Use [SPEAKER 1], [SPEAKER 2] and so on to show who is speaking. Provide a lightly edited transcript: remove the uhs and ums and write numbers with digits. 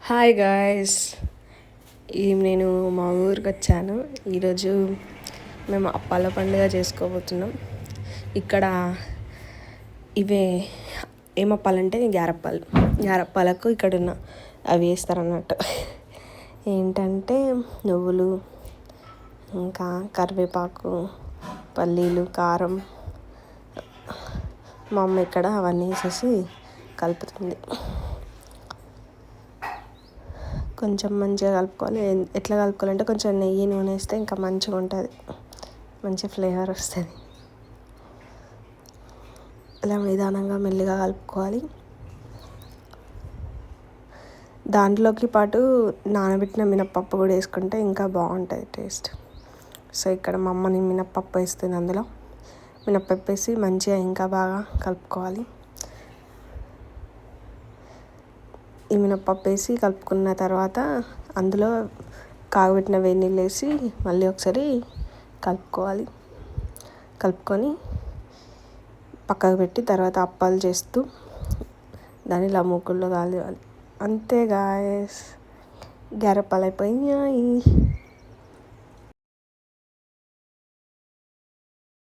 [SPEAKER 1] Hi guys, నేను మా ఊరికి వచ్చాను. ఈరోజు మేము అప్పాల పండుగ చేసుకోబోతున్నాం. ఇక్కడ ఇవే ఏమప్పాలంటే గ్యారప్పాలకు ఇక్కడ ఉన్న అవి వేస్తారన్నట్టు. ఏంటంటే నువ్వులు, ఇంకా కరివేపాకు, పల్లీలు, కారం. మా అమ్మ ఇక్కడ అవన్నీ వేసేసి కలుపుతుంది. కొంచెం మంచిగా కలుపుకోవాలి. ఎట్లా కలుపుకోవాలంటే కొంచెం నెయ్యి నూనె వేస్తే ఇంకా మంచిగా ఉంటుంది, మంచి ఫ్లేవర్ వస్తుంది. ఇలా నిదానంగా మెల్లిగా కలుపుకోవాలి. దాంట్లోకి పాటు నానబెట్టిన మినప్పప్పు కూడా వేసుకుంటే ఇంకా బాగుంటుంది టేస్ట్. సో ఇక్కడ మా అమ్మని మినప్పప్పు వేస్తుంది. అందులో మినప్పప్పు వేసి మంచిగా ఇంకా బాగా కలుపుకోవాలి. ఈ మినప్పప్పు వేసి కలుపుకున్న తర్వాత అందులో కాగబెట్టిన వేడి నీళ్ళు వేసి మళ్ళీ ఒకసారి కలుపుకొని పక్కకు పెట్టి తర్వాత అప్పాలు చేస్తూ దాన్ని ఇలా మూకుల్లో కాలేయాలి. అంతే గాయ్స్, గ్యారప్పాలు అయిపోయినాయి.